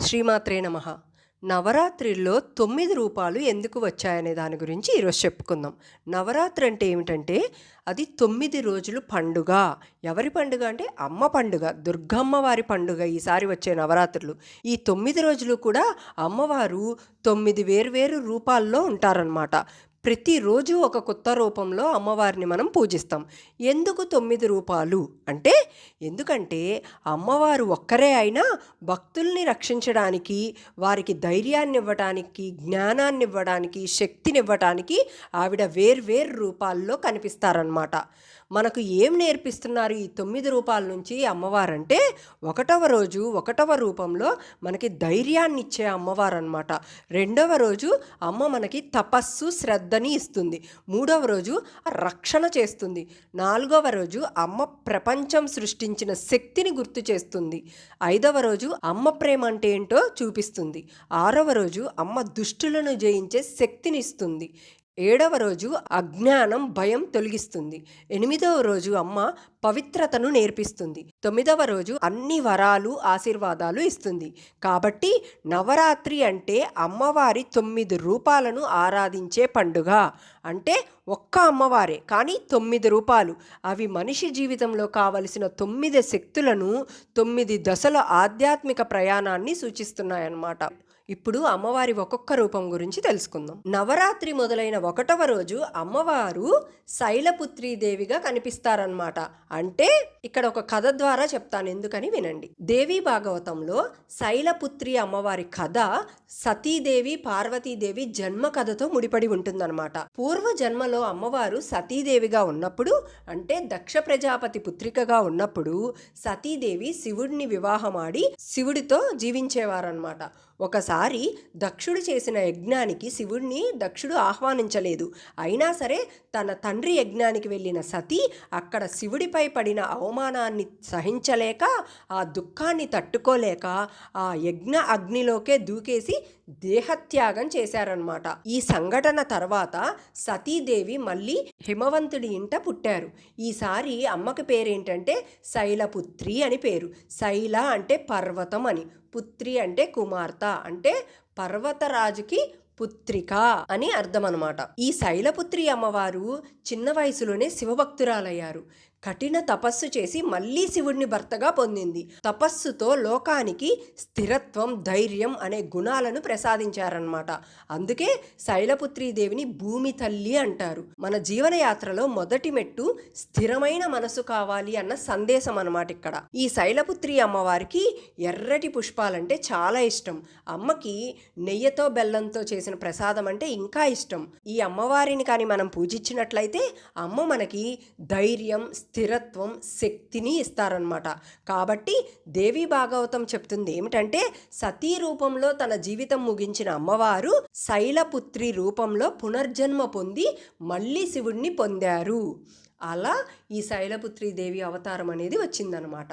శ్రీమాత్రే నమః. నవరాత్రిల్లో 9 రూపాలు ఎందుకు వచ్చాయనే దాని గురించి ఈరోజు చెప్పుకుందాం. నవరాత్రి అంటే ఏమిటంటే అది 9 రోజులు పండుగ. ఎవరి పండుగ అంటే అమ్మ పండుగ, దుర్గమ్మ వారి పండుగ ఈసారి వచ్చే నవరాత్రులు. ఈ 9 రోజులు కూడా అమ్మవారు 9 వేర్వేరు రూపాల్లో ఉంటారనమాట. ప్రతిరోజు ఒక కొత్త రూపంలో అమ్మవారిని మనం పూజిస్తాం. ఎందుకు 9 రూపాలు అంటే, ఎందుకంటే అమ్మవారు ఒక్కరే అయినా భక్తుల్ని రక్షించడానికి, వారికి ధైర్యాన్ని ఇవ్వడానికి, జ్ఞానాన్ని ఇవ్వడానికి, శక్తిని ఇవ్వడానికి ఆవిడ వేర్వేరు రూపాల్లో కనిపిస్తారనమాట. మనకు ఏం నేర్పిస్తున్నారు ఈ 9 రూపాల నుంచి అమ్మవారంటే, ఒకటవ రోజు ఒకటవ రూపంలో మనకి ధైర్యాన్ని ఇచ్చే అమ్మవారు అనమాట. రెండవ రోజు అమ్మ మనకి తపస్సు శ్రద్ధని ఇస్తుంది. మూడవ రోజు రక్షణ చేస్తుంది. నాలుగవ రోజు అమ్మ ప్రపంచం సృష్టించిన శక్తిని గుర్తు చేస్తుంది. ఐదవ రోజు అమ్మ ప్రేమ అంటే ఏంటో చూపిస్తుంది. ఆరవ రోజు అమ్మ దుష్టులను జయించే శక్తిని ఇస్తుంది. ఏడవ రోజు అజ్ఞానం భయం తొలగిస్తుంది. ఎనిమిదవ రోజు అమ్మ పవిత్రతను నేర్పిస్తుంది. తొమ్మిదవ రోజు అన్ని వరాలు ఆశీర్వాదాలు ఇస్తుంది. కాబట్టి నవరాత్రి అంటే అమ్మవారి 9 రూపాలను ఆరాధించే పండుగ. అంటే ఒక్క అమ్మవారే కానీ 9 రూపాలు. అవి మనిషి జీవితంలో కావలసిన 9 శక్తులను, 9 దశల ఆధ్యాత్మిక ప్రయాణాన్ని సూచిస్తున్నాయన్నమాట. ఇప్పుడు అమ్మవారి ఒక్కొక్క రూపం గురించి తెలుసుకుందాం. నవరాత్రి మొదలైన ఒకటవ రోజు అమ్మవారు శైలపుత్రీదేవిగా కనిపిస్తారనమాట. అంటే ఇక్కడ ఒక కథ ద్వారా చెప్తాను, ఎందుకని వినండి. దేవీ భాగవతంలో శైలపుత్రి అమ్మవారి కథ సతీదేవి పార్వతీదేవి జన్మ కథతో ముడిపడి ఉంటుందన్నమాట. పూర్వ జన్మలో అమ్మవారు సతీదేవిగా ఉన్నప్పుడు, అంటే దక్ష ప్రజాపతి పుత్రికగా ఉన్నప్పుడు సతీదేవి శివుడిని వివాహమాడి శివుడితో జీవించేవారనమాట. ఒకసారి దక్షుడు చేసిన యజ్ఞానికి శివుడిని దక్షుడు ఆహ్వానించలేదు. అయినా సరే తన తండ్రి యజ్ఞానికి వెళ్ళిన సతీ అక్కడ శివుడిపై పడిన అవమానాన్ని సహించలేక, ఆ దుఃఖాన్ని తట్టుకోలేక ఆ యజ్ఞ అగ్నిలోకే దూకేసి దేహత్యాగం చేశారనమాట. ఈ సంఘటన తర్వాత సతీదేవి మళ్ళీ హిమవంతుడి ఇంట పుట్టారు. ఈసారి అమ్మకి పేరేంటంటే శైలపుత్రి అని పేరు. శైల అంటే పర్వతం అని, పుత్రి అంటే కుమార్తె, అంటే పర్వతరాజుకి పుత్రిక అని అర్థం అనమాట. ఈ శైలపుత్రి అమ్మవారు చిన్న వయసులోనే శివభక్తురాలయ్యారు. కఠిన తపస్సు చేసి మళ్ళీ శివుడిని భర్తగా పొందింది. తపస్సుతో లోకానికి స్థిరత్వం, ధైర్యం అనే గుణాలను ప్రసాదించారనమాట. అందుకే శైలపుత్రీ దేవిని భూమి తల్లి అంటారు. మన జీవనయాత్రలో మొదటి మెట్టు స్థిరమైన మనసు కావాలి అన్న సందేశం అనమాట ఇక్కడ. ఈ శైలపుత్రి అమ్మవారికి ఎర్రటి పుష్పాలంటే చాలా ఇష్టం. అమ్మకి నెయ్యితో బెల్లంతో చేసిన ప్రసాదం అంటే ఇంకా ఇష్టం. ఈ అమ్మవారిని కానీ మనం పూజించినట్లయితే అమ్మ మనకి ధైర్యం, స్థిరత్వం, శక్తిని ఇస్తారనమాట. కాబట్టి దేవీ భాగవతం చెప్తుంది ఏమిటంటే, సతీ రూపంలో తన జీవితం ముగించిన అమ్మవారు శైలపుత్రి రూపంలో పునర్జన్మ పొంది మళ్ళీ శివుడిని పొందారు. అలా ఈ శైలపుత్రి దేవి అవతారం అనేది వచ్చిందనమాట.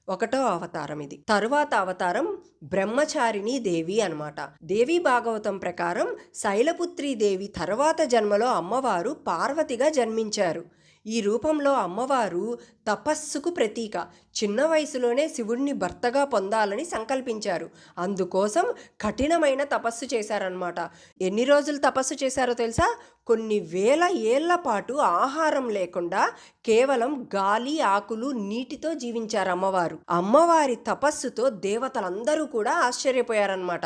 ఒకటో అవతారం ఇది. తరువాత అవతారం బ్రహ్మచారిణి దేవి అనమాట. దేవీ భాగవతం ప్రకారం శైలపుత్రి దేవి తర్వాత జన్మలో అమ్మవారు పార్వతిగా జన్మించారు. ఈ రూపంలో అమ్మవారు తపస్సుకు ప్రతీక. చిన్న వయసులోనే శివుడిని భర్తగా పొందాలని సంకల్పించారు. అందుకోసం కఠినమైన తపస్సు చేశారనమాట. ఎన్ని రోజులు తపస్సు చేశారో తెలుసా? కొన్ని వేల ఏళ్ల పాటు ఆహారం లేకుండా కేవలం గాలి, ఆకులు, నీటితో జీవించారు అమ్మవారు. అమ్మవారి తపస్సుతో దేవతలందరూ కూడా ఆశ్చర్యపోయారనమాట.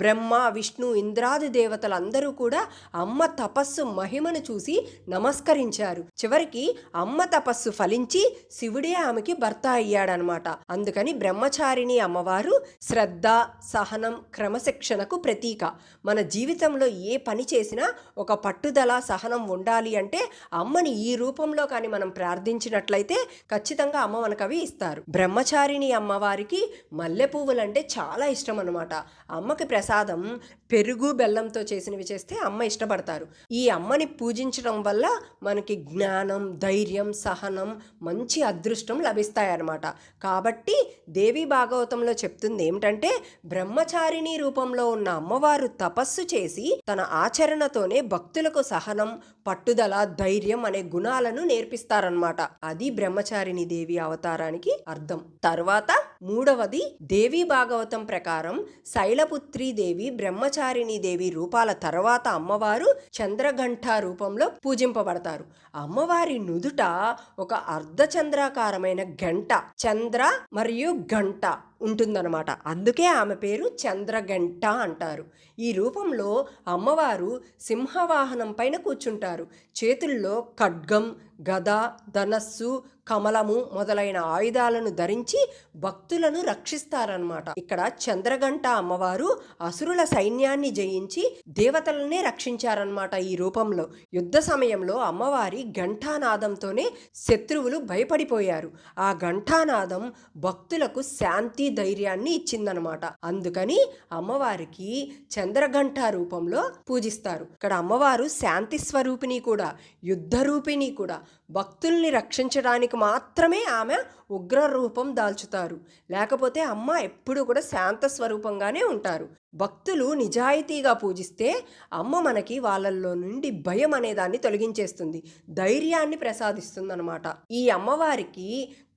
బ్రహ్మ, విష్ణు, ఇంద్రాది దేవతలందరూ కూడా అమ్మ తపస్సు మహిమను చూసి నమస్కరించారు. చివరికి అమ్మ తపస్సు ఫలించి శివుడే ఆమెకి భర్త అయ్యాడనమాట. అందుకని బ్రహ్మచారిణి అమ్మవారు శ్రద్ధ, సహనం, క్రమశిక్షణకు ప్రతీక. మన జీవితంలో ఏ పని చేసినా ఒక పట్టుదల, సహనం ఉండాలి అంటే అమ్మని ఈ రూపంలో కానీ మనం ప్రార్థించినట్లయితే ఖచ్చితంగా అమ్మ మనకు అవి ఇస్తారు. బ్రహ్మచారిణి అమ్మవారికి మల్లె పువ్వులంటే చాలా ఇష్టం అనమాట. అమ్మకి ప్రసాదం పెరుగు, బెల్లంతో చేసినవి చేస్తే అమ్మ ఇష్టపడతారు. ఈ అమ్మని పూజించడం వల్ల మనకి జ్ఞానం, ధైర్యం, సహనం, మంచి అదృష్టం లభిస్తాయన్నమాట. కాబట్టి దేవీ భాగవతంలో చెప్తుంది ఏమిటంటే, బ్రహ్మచారిణి రూపంలో ఉన్న అమ్మవారు తపస్సు చేసి తన ఆచరణతోనే భక్తులకు సహనం, పట్టుదల, ధైర్యం అనే గుణాలను నేర్పిస్తారనమాట. అది బ్రహ్మచారిణి దేవి అవతారానికి అర్థం. తర్వాత మూడవది దేవి భాగవతం ప్రకారం శైలపుత్రి దేవి, బ్రహ్మచారిణి దేవి రూపాల తర్వాత అమ్మవారు చంద్రఘంట రూపంలో పూజింపబడతారు. అమ్మవారి నుదుట ఒక అర్ధచంద్రాకారమైన గంట, చంద్ర మరియు గంట ఉంటుందన్నమాట. అందుకే ఆమె పేరు చంద్రగంట అంటారు. ఈ రూపంలో అమ్మవారు సింహవాహనం పైన కూర్చుంటారు. చేతుల్లో ఖడ్గం, గద, ధనస్సు, కమలము మొదలైన ఆయుధాలను ధరించి భక్తులను రక్షిస్తారనమాట. ఇక్కడ చంద్రగంట అమ్మవారు అసురుల సైన్యాన్ని జయించి దేవతలనే రక్షించారనమాట. ఈ రూపంలో యుద్ధ సమయంలో అమ్మవారి ఘంటానాదంతోనే శత్రువులు భయపడిపోయారు. ఆ ఘంటానాదం భక్తులకు శాంతి, ధైర్యాన్ని ఇచ్చిందనమాట. అందుకని అమ్మవారికి చంద్రఘంట రూపంలో పూజిస్తారు. ఇక్కడ అమ్మవారు శాంతి స్వరూపిణి కూడా, యుద్ధ రూపిణి కూడా. భక్తుల్ని రక్షించడానికి మాత్రమే ఆమె ఉగ్ర రూపం దాల్చుతారు. లేకపోతే అమ్మ ఎప్పుడు కూడా శాంత స్వరూపంగానే ఉంటారు. భక్తులు నిజాయితీగా పూజిస్తే అమ్మ మనకి వాళ్ళల్లో నుండి భయం అనేదాన్ని తొలగించేస్తుంది, ధైర్యాన్ని ప్రసాదిస్తుంది అనమాట. ఈ అమ్మవారికి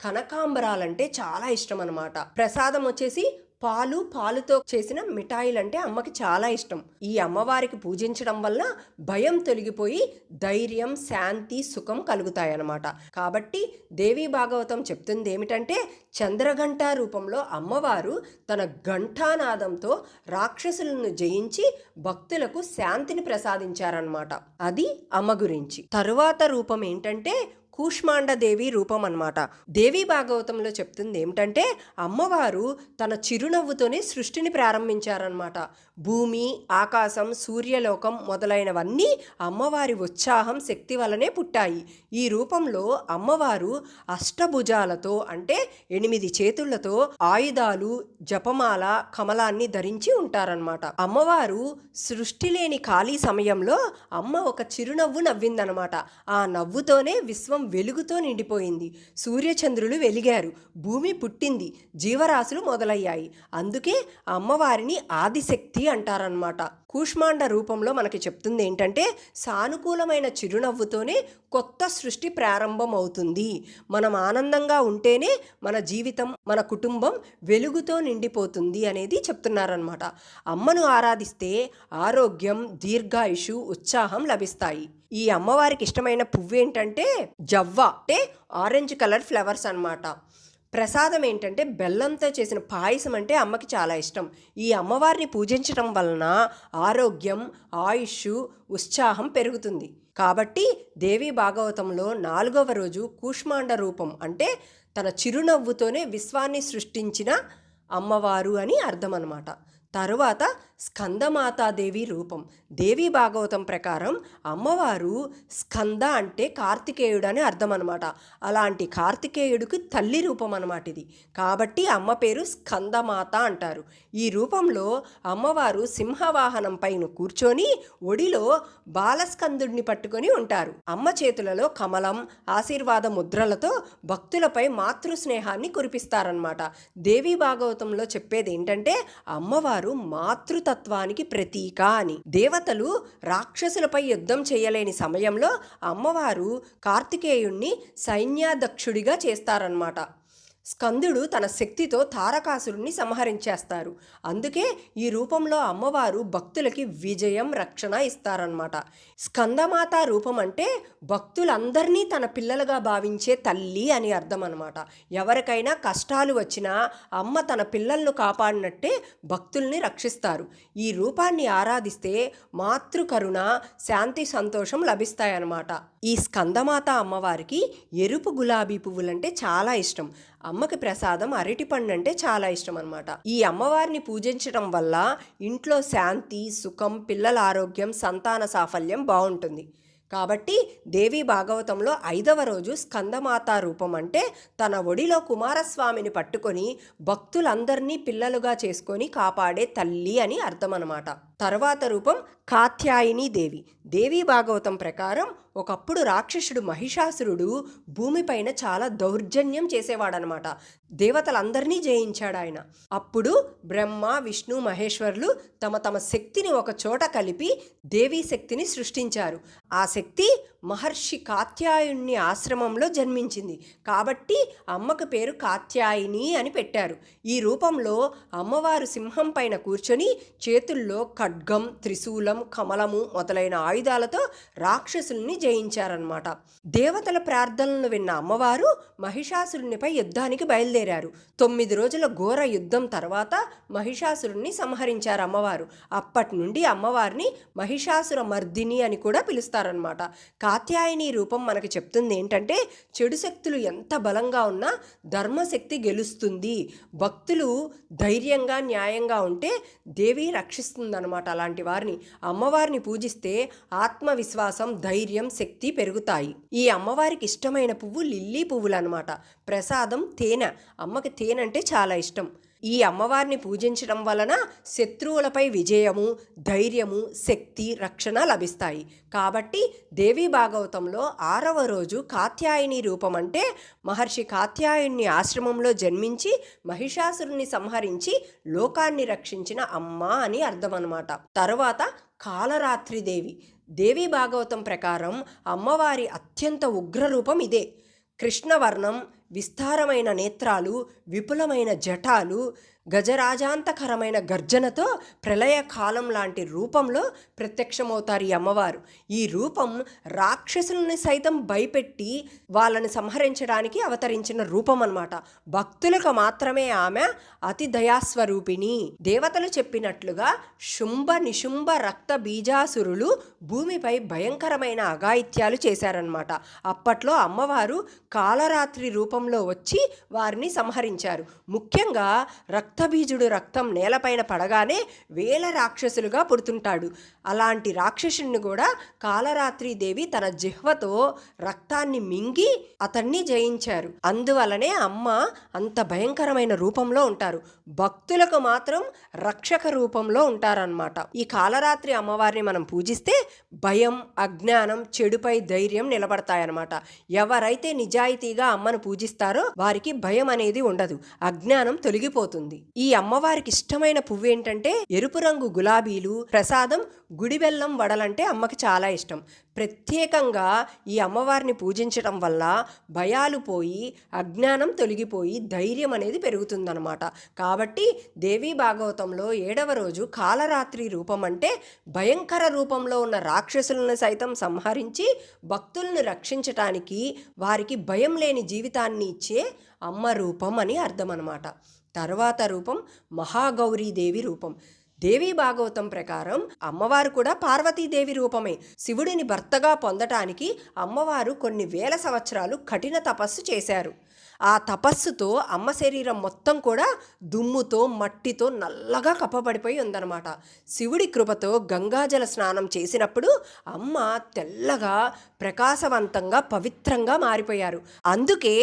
కనకాంబరాలంటే చాలా ఇష్టం అనమాట. ప్రసాదం వచ్చేసి పాలుతో చేసిన మిఠాయిలు అంటే అమ్మకి చాలా ఇష్టం. ఈ అమ్మవారికి పూజించడం వల్ల భయం తొలగిపోయి ధైర్యం, శాంతి, సుఖం కలుగుతాయన్నమాట. కాబట్టి దేవి భాగవతం చెప్తుంది ఏమిటంటే చంద్రఘంట రూపంలో అమ్మవారు తన ఘంటానాదంతో రాక్షసులను జయించి భక్తులకు శాంతిని ప్రసాదించారన్నమాట. అది అమ్మ గురించి. తరువాత రూపం ఏంటంటే కూష్మాండ దేవి రూపం అన్నమాట. దేవి భాగవతంలో చెప్తుంది ఏమిటంటే అమ్మవారు తన చిరునవ్వుతోనే సృష్టిని ప్రారంభించారనమాట. భూమి, ఆకాశం, సూర్యలోకం మొదలైనవన్నీ అమ్మవారి ఉత్సాహం, శక్తి వలనే పుట్టాయి. ఈ రూపంలో అమ్మవారు అష్టభుజాలతో అంటే 8 చేతులతో ఆయుధాలు, జపమాల, కమలాన్ని ధరించి ఉంటారనమాట. అమ్మవారు సృష్టి లేని ఖాళీ సమయంలో అమ్మ ఒక చిరునవ్వు నవ్విందనమాట. ఆ నవ్వుతోనే విశ్వం వెలుగుతో నిండిపోయింది. సూర్యచంద్రులు వెలిగారు, భూమి పుట్టింది, జీవరాశులు మొదలయ్యాయి. అందుకే అమ్మవారిని ఆదిశక్తి అంటారనమాట. కూష్మాండ రూపంలో మనకి చెప్తుంది ఏంటంటే సానుకూలమైన చిరునవ్వుతోనే కొత్త సృష్టి ప్రారంభం అవుతుంది. మనం ఆనందంగా ఉంటేనే మన జీవితం, మన కుటుంబం వెలుగుతో నిండిపోతుంది అనేది చెప్తున్నారనమాట. అమ్మను ఆరాధిస్తే ఆరోగ్యం, దీర్ఘాయుషు, ఉత్సాహం లభిస్తాయి. ఈ అమ్మవారికి ఇష్టమైన పువ్వు ఏంటంటే జవ్వ, అంటే ఆరెంజ్ కలర్ ఫ్లవర్స్ అన్నమాట. ప్రసాదం ఏంటంటే బెల్లంతో చేసిన పాయసం అంటే అమ్మకి చాలా ఇష్టం. ఈ అమ్మవారిని పూజించడం వలన ఆరోగ్యం, ఆయుష్, ఉత్సాహం పెరుగుతుంది. కాబట్టి దేవి భాగవతంలో 4వ రోజు కూష్మాండ రూపం అంటే తన చిరునవ్వుతోనే విశ్వాన్ని సృష్టించిన అమ్మవారు అని అర్థం అన్నమాట. తరువాత స్కందమాతాదేవి రూపం. దేవి భాగవతం ప్రకారం అమ్మవారు స్కంద అంటే కార్తికేయుడు అని అర్థం అనమాట. అలాంటి కార్తికేయుడికి తల్లి రూపం అనమాట ఇది. కాబట్టి అమ్మ పేరు స్కందమాత అంటారు. ఈ రూపంలో అమ్మవారు సింహవాహనం పైన కూర్చొని ఒడిలో బాలస్కందుడిని పట్టుకొని ఉంటారు. అమ్మ చేతులలో కమలం, ఆశీర్వాద ముద్రలతో భక్తులపై మాతృస్నేహాన్ని కురిపిస్తారనమాట. దేవి భాగవతంలో చెప్పేది ఏంటంటే అమ్మవారు మాతృతత్వానికి ప్రతీక అని. దేవతలు రాక్షసులపై యుద్ధం చేయలేని సమయంలో అమ్మవారు కార్తికేయుణ్ణి సైన్యాధ్యక్షుడిగా చేస్తారన్నమాట. స్కందుడు తన శక్తితో తారకాసురుణ్ణి సంహరించేస్తారు. అందుకే ఈ రూపంలో అమ్మవారు భక్తులకి విజయం, రక్షణ ఇస్తారన్నమాట. స్కందమాత రూపం అంటే భక్తులందరినీ తన పిల్లలుగా భావించే తల్లి అని అర్థం అనమాట. ఎవరికైనా కష్టాలు వచ్చినా అమ్మ తన పిల్లలను కాపాడినట్టే భక్తుల్ని రక్షిస్తారు. ఈ రూపాన్ని ఆరాధిస్తే మాతృకరుణ, శాంతి, సంతోషం లభిస్తాయన్నమాట. ఈ స్కందమాత అమ్మవారికి ఎరుపు గులాబీ పువ్వులంటే చాలా ఇష్టం. అమ్మకి ప్రసాదం అరటిపండు అంటే చాలా ఇష్టం అనమాట. ఈ అమ్మవారిని పూజించడం వల్ల ఇంట్లో శాంతి, సుఖం, పిల్లల ఆరోగ్యం, సంతాన సాఫల్యం బాగుంటుంది. కాబట్టి దేవి భాగవతంలో 5వ రోజు స్కందమాత రూపం అంటే తన ఒడిలో కుమారస్వామిని పట్టుకొని భక్తులందరినీ పిల్లలుగా చేసుకొని కాపాడే తల్లి అని అర్థం అనమాట. తర్వాత రూపం కాత్యాయిని దేవి. దేవి భాగవతం ప్రకారం ఒకప్పుడు రాక్షసుడు మహిషాసురుడు భూమిపైన చాలా దౌర్జన్యం చేసేవాడనమాట. దేవతలందరినీ జయించాడు ఆయన. అప్పుడు బ్రహ్మ, విష్ణు, మహేశ్వరులు తమ తమ శక్తిని ఒక చోట కలిపి దేవీ శక్తిని సృష్టించారు. ఆ శక్తి మహర్షి కాత్యాయుని ఆశ్రమంలో జన్మించింది. కాబట్టి అమ్మకు పేరు కాత్యాయిని అని పెట్టారు. ఈ రూపంలో అమ్మవారు సింహం పైన కూర్చొని చేతుల్లో ఖడ్గం, త్రిశూలం, కమలము మొదలైన ఆయుధాలతో రాక్షసుల్ని జయించారన్నమాట. దేవతల ప్రార్థనలను విన్న అమ్మవారు మహిషాసురునిపై యుద్ధానికి బయలుదేరారు. 9 రోజుల ఘోర యుద్ధం తర్వాత మహిషాసురుణ్ణి సంహరించారు అమ్మవారు. అప్పటి నుండి అమ్మవారిని మహిషాసుర మర్దిని అని కూడా పిలుస్తారనమాట. కాత్యాయని రూపం మనకు చెప్తుంది ఏంటంటే, చెడు శక్తులు ఎంత బలంగా ఉన్నా ధర్మశక్తి గెలుస్తుంది. భక్తులు ధైర్యంగా న్యాయంగా ఉంటే దేవి రక్షిస్తుందన్నమాట. అలాంటి వారిని అమ్మవారిని పూజిస్తే ఆత్మవిశ్వాసం, ధైర్యం, శక్తి పెరుగుతాయి. ఈ అమ్మవారికి ఇష్టమైన పువ్వు లిల్లీ పువ్వులు అనమాట. ప్రసాదం తేనె. అమ్మకి తేనె అంటే చాలా ఇష్టం. ఈ అమ్మవారిని పూజించడం వలన శత్రువులపై విజయము, ధైర్యము, శక్తి, రక్షణ లభిస్తాయి. కాబట్టి దేవీ భాగవతంలో 6వ రోజు కాత్యాయని రూపం అంటే మహర్షి కాత్యాయుని ఆశ్రమంలో జన్మించి మహిషాసురుని సంహరించి లోకాన్ని రక్షించిన అమ్మ అని అర్థం అన్నమాట. తరువాత కాలరాత్రి దేవి. దేవీ భాగవతం ప్రకారం అమ్మవారి అత్యంత ఉగ్రరూపం ఇదే. కృష్ణవర్ణం, విస్తారమైన నేత్రాలు, విపులమైన జటాలు, గజరాజాంతకరమైన గర్జనతో ప్రళయకాలం లాంటి రూపంలో ప్రత్యక్షమవుతారు ఈ అమ్మవారు. ఈ రూపం రాక్షసుల్ని సైతం భయపెట్టి వాళ్ళని సంహరించడానికి అవతరించిన రూపం అన్నమాట. భక్తులకు మాత్రమే ఆమె అతి దయాస్వరూపిణి. దేవతలు చెప్పినట్లుగా శుంభ నిశుంభ రక్త బీజాసురులు భూమిపై భయంకరమైన అఘాయిత్యాలు చేశారన్నమాట. అప్పట్లో అమ్మవారు కాలరాత్రి రూపంలో వచ్చి వారిని సంహరించారు. ముఖ్యంగా రక్తబీజుడు రక్తం నేలపైన పడగానే వేల రాక్షసులుగా పుడుతుంటాడు. అలాంటి రాక్షసుని కూడా కాలరాత్రి దేవి తన జిహ్వతో రక్తాన్ని మింగి అతన్ని జయించారు. అందువలనే అమ్మ అంత భయంకరమైన రూపంలో ఉంటారు. భక్తులకు మాత్రం రక్షక రూపంలో ఉంటారన్నమాట. ఈ కాలరాత్రి అమ్మవారిని మనం పూజిస్తే భయం, అజ్ఞానం, చెడుపై ధైర్యం నిలబడతాయన్నమాట. ఎవరైతే నిజాయితీగా అమ్మను పూజిస్తారో వారికి భయం అనేది ఉండదు, అజ్ఞానం తొలగిపోతుంది. ఈ అమ్మవారికి ఇష్టమైన పువ్వు ఏంటంటే ఎరుపు రంగు గులాబీలు. ప్రసాదం గుడిబెల్లం వడలంటే అమ్మకి చాలా ఇష్టం. ప్రత్యేకంగా ఈ అమ్మవారిని పూజించడం వల్ల భయాలు పోయి, అజ్ఞానం తొలగిపోయి ధైర్యం అనేది పెరుగుతుందన్నమాట. కాబట్టి దేవీ భాగవతంలో 7వ రోజు కాలరాత్రి రూపం అంటే భయంకర రూపంలో ఉన్న రాక్షసులను సైతం సంహరించి భక్తులను రక్షించటానికి, వారికి భయం లేని జీవితాన్ని ఇచ్చే అమ్మ రూపం అని అర్థం అన్నమాట. తర్వాత రూపం మహాగౌరీదేవి రూపం. దేవీ భాగవతం ప్రకారం అమ్మవారు కూడా పార్వతీదేవి రూపమే. శివుడిని భర్తగా పొందటానికి అమ్మవారు కొన్ని వేల సంవత్సరాలు కఠిన తపస్సు చేశారు. ఆ తపస్సుతో అమ్మ శరీరం మొత్తం కూడా దుమ్ముతో, మట్టితో నల్లగా కప్పబడిపోయి ఉందన్నమాట. శివుడి కృపతో గంగాజల స్నానం చేసినప్పుడు అమ్మ తెల్లగా, ప్రకాశవంతంగా, పవిత్రంగా మారిపోయారు. అందుకే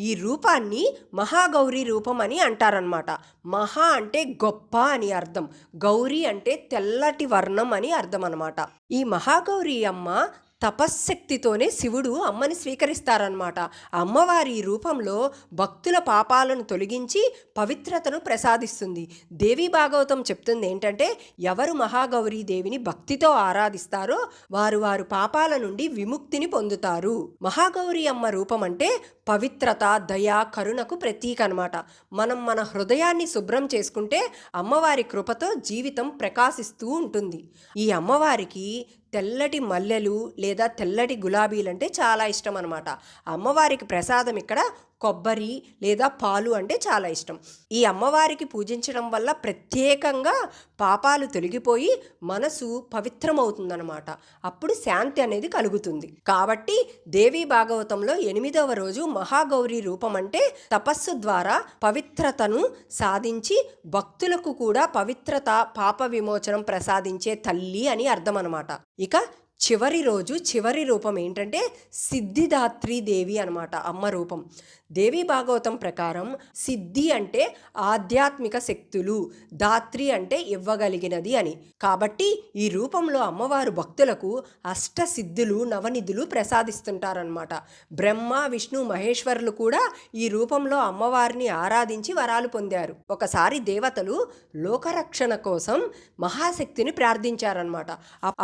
ఈ రూపాన్ని మహాగౌరీ రూపం అని అంటారనమాట. మహా అంటే గొప్ప అని అర్థం, గౌరీ అంటే తెల్లటి వర్ణం అని అర్థం అన్నమాట. ఈ మహాగౌరీ అమ్మ తపశ్శక్తితోనే శివుడు అమ్మని స్వీకరిస్తారనమాట. అమ్మవారి ఈ రూపంలో భక్తుల పాపాలను తొలగించి పవిత్రతను ప్రసాదిస్తుంది. దేవీ భాగవతం చెప్తుంది ఏంటంటే, ఎవరు మహాగౌరీ దేవిని భక్తితో ఆరాధిస్తారో వారు వారు పాపాల నుండి విముక్తిని పొందుతారు. మహాగౌరీ అమ్మ రూపం అంటే పవిత్రత, దయ, కరుణకు ప్రతీక అనమాట. మనం మన హృదయాన్ని శుభ్రం చేసుకుంటే అమ్మవారి కృపతో జీవితం ప్రకాశిస్తూ ఉంటుంది. ఈ అమ్మవారికి తెల్లటి మల్లెలు లేదా తెల్లటి గులాబీలంటే చాలా ఇష్టం అనమాట. అమ్మవారికి ప్రసాదం ఇక్కడ కొబ్బరి లేదా పాలు అంటే చాలా ఇష్టం. ఈ అమ్మవారికి పూజించడం వల్ల ప్రత్యేకంగా పాపాలు తొలగిపోయి మనసు పవిత్రమవుతుందన్నమాట. అప్పుడు శాంతి అనేది కలుగుతుంది. కాబట్టి దేవీ భాగవతంలో 8వ రోజు మహాగౌరీ రూపం అంటే తపస్సు ద్వారా పవిత్రతను సాధించి భక్తులకు కూడా పవిత్రత, పాప విమోచనం ప్రసాదించే తల్లి అని అర్థం అన్నమాట. ఇక చివరి రూపం ఏంటంటే సిద్ధిదాత్రి దేవి అనమాట, అమ్మ రూపం. దేవి భాగవతం ప్రకారం సిద్ధి అంటే ఆధ్యాత్మిక శక్తులు, దాత్రి అంటే ఇవ్వగలిగినది అని. కాబట్టి ఈ రూపంలో అమ్మవారు భక్తులకు అష్టసిద్ధులు నవనిధులు ప్రసాదిస్తుంటారనమాట. బ్రహ్మ విష్ణు మహేశ్వరులు కూడా ఈ రూపంలో అమ్మవారిని ఆరాధించి వరాలు పొందారు. ఒకసారి దేవతలు లోకరక్షణ కోసం మహాశక్తిని ప్రార్థించారనమాట.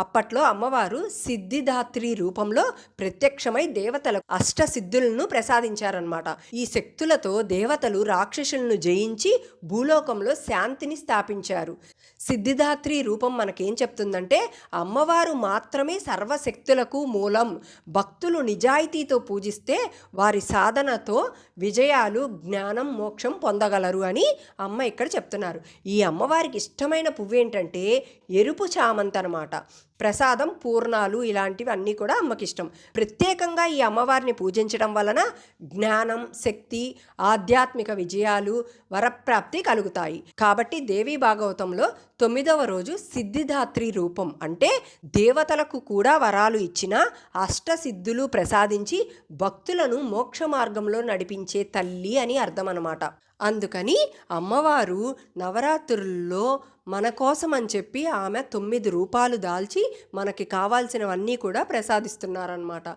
అప్పట్లో అమ్మవారు సిద్ధిదాత్రి రూపంలో ప్రత్యక్షమై దేవతలకు అష్టసిద్ధులను ప్రసాదించారనమాట. ఈ శక్తులతో దేవతలు రాక్షసులను జయించి భూలోకంలో శాంతిని స్థాపించారు. సిద్ధిదాత్రి రూపం మనకేం చెప్తుందంటే అమ్మవారు మాత్రమే సర్వశక్తులకు మూలం. భక్తులు నిజాయితీతో పూజిస్తే వారి సాధనతో విజయాలు, జ్ఞానం, మోక్షం పొందగలరు అని అమ్మ ఇక్కడ చెప్తున్నారు. ఈ అమ్మవారికి ఇష్టమైన పువ్వు ఏంటంటే ఎరుపు చామంతి అనమాట. ప్రసాదం, పూర్ణాలు ఇలాంటివి అన్నీ కూడా అమ్మకి ఇష్టం. ప్రత్యేకంగా ఈ అమ్మవారిని పూజించడం వలన జ్ఞానం, శక్తి, ఆధ్యాత్మిక విజయాలు, వరప్రాప్తి కలుగుతాయి. కాబట్టి దేవీ భాగవతంలో 9వ రోజు సిద్ధిదాత్రి రూపం అంటే దేవతలకు కూడా వరాలు ఇచ్చిన అష్టసిద్ధులు ప్రసాదించి భక్తులను మోక్ష మార్గంలో నడిపించే తల్లి అని అర్థం అన్నమాట. అందుకని అమ్మవారు నవరాత్రుల్లో మన కోసం అని చెప్పి ఆమె 9 రూపాలు దాల్చి మనకి కావాల్సినవన్నీ కూడా ప్రసాదిస్తున్నారనమాట.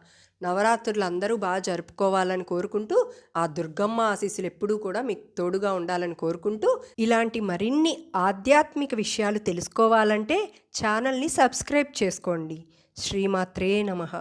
నవరాత్రులు అందరూ బాగా జరుపుకోవాలని కోరుకుంటూ, ఆ దుర్గమ్మ ఆశీస్సులు ఎప్పుడూ కూడా మీకు తోడుగా ఉండాలని కోరుకుంటూ, ఇలాంటి మరిన్ని ఆధ్యాత్మిక విషయాలు తెలుసుకోవాలంటే ఛానల్ని సబ్స్క్రైబ్ చేసుకోండి. శ్రీమాత్రే నమః.